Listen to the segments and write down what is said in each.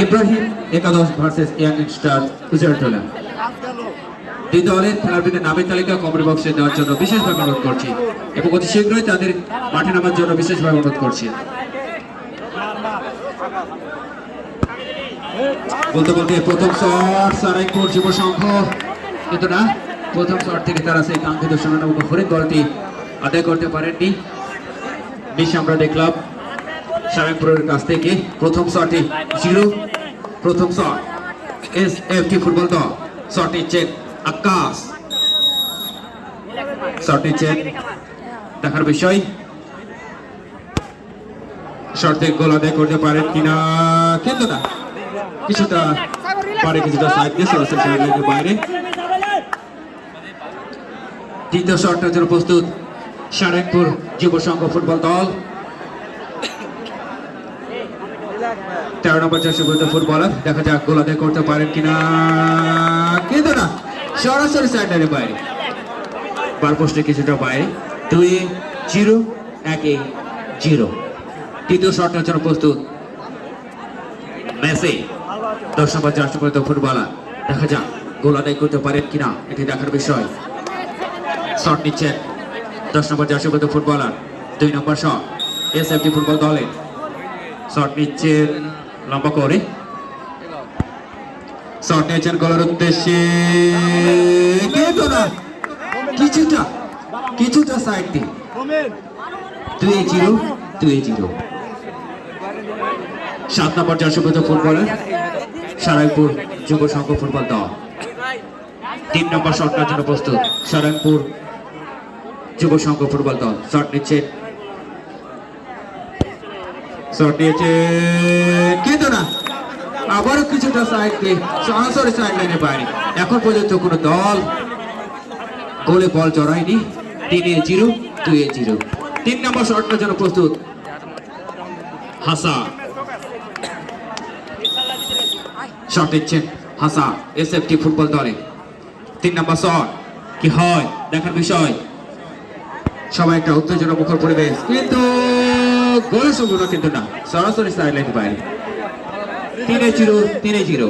ইব্রাহিম একাদশ versus young star কুচারটোলা। দুই দলের খেলোয়াড়দের নামের তালিকা কমেন্ট বক্সে দেওয়ার জন্য বিশেষভাবে অনুরোধ করছি এবং অতি শীঘ্রই তাদের মাঠে নামার জন্য বিশেষভাবে অনুরোধ করছি। বলতে বলতে প্রথম শট সারাইপুর যুব সংঘ, কিন্তু না, প্রথম শট থেকে তারা সেই কাঙ্ক্ষিত সোনানামক হরিণ বলটি আদায় করতে পারেননি। বেশ আমরা দেখলাম সারাইপুরের কাছ থেকে প্রথম শটে 0। প্রথম শট এসএফটি ফুটবল দল, শট নিচ্ছেন আকাশ, শট নিচ্ছেন দেখার বিষয় শট থেকে গোল আদায় করতে পারেন কিনা, কিন্তু না, কিছুটা পারে, কিছুটা সাইড দিয়ে সরাসরি সাইডলাইনের বাইরে। দ্বিতীয় শটটার জন্য প্রস্তুত সারাইপুর যুব সংঘ ফুটবল দল। 13 নম্বর জার্সি পরিহিত ফুটবলার, দেখা যাক গোল আদায় করতে পারেন কিনা, কিন্তু না, সরাসরি সাইডলাইনের বাইরে, বার পোস্টে কিছুটা বাইরে। 2-0, 1-0। তৃতীয় শটটার জন্য প্রস্তুত মেসি, 10 নম্বর জার্সি পরিহিত ফুটবলার, দেখা যাক গোল আদায় করতে পারেন কিনা, এটি দেখার বিষয়। শট নিচ্ছেন 10 নম্বর জার্সি পরিহিত ফুটবলার, 2 নম্বর শট এসএফটি ফুটবল দলের, শট নিচ্ছেন লম্বা করে, শট নিয়েছেন গোলের উদ্দেশ্যে, কিন্তু না, কিছুটা সাইড দিয়ে। 2-0। 7 নম্বর জার্সি পরিহিত ফুটবলার সারাইপুর যুব সংঘ ফুটবল দল, 3 নম্বর শটটার জন্য প্রস্তুত সারাইপুর যুব সংঘ ফুটবল দল, শট নিচ্ছেন, কিন্তু না, আবারও কিছুটা সাইড দিয়ে সরাসরি সাইড লাইনের বাইরে। এখন পর্যন্ত কোন দল গোলে বল জড়ায়নি। 3-0, 2-0। 3 নম্বর শটটার জন্য প্রস্তুত হাসান, শট নিচ্ছেন হাসান এসএফটি ফুটবল দলে। 3 নম্বর শট কি হয় দেখার বিষয়। সবাই একটা উত্তেজনা মুখর পরিবেশ, কিন্তু গোলের সম্ভাবনা কিন্তু না, সরাসরি সাইড লাইনের বাইরে। 3-0।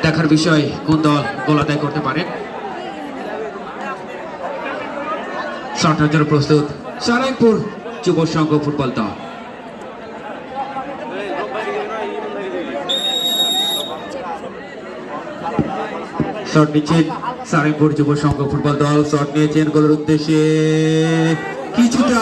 দেখার বিষয় কোন দল গোল আদায় করতে পারে। শটের জন্য প্রস্তুত সারাইপুর যুব সংঘ ফুটবল দল। শট নিচ্ছেন সারাইপুর যুব সংঘ ফুটবল দল, শট নিয়েছেন গোলের উদ্দেশ্যে, কিছুটা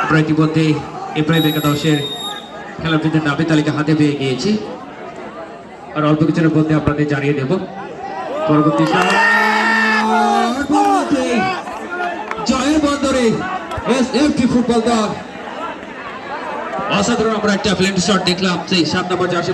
আমরা ইতিমধ্যে ইব্রাহিম একাদশের খেলোয়াড়দের নামের তালিকা হাতে পেয়ে গিয়েছি, আর অল্প কিছুর মধ্যে আপনাদের জানিয়ে দেব। পরবর্তী জয়ের বন্দরে এসএফটি ফুটবল দল, অসাধারণ আমরা একটা ফ্ল্যাট শট দেখলাম সেই 7 নম্বর জার্সি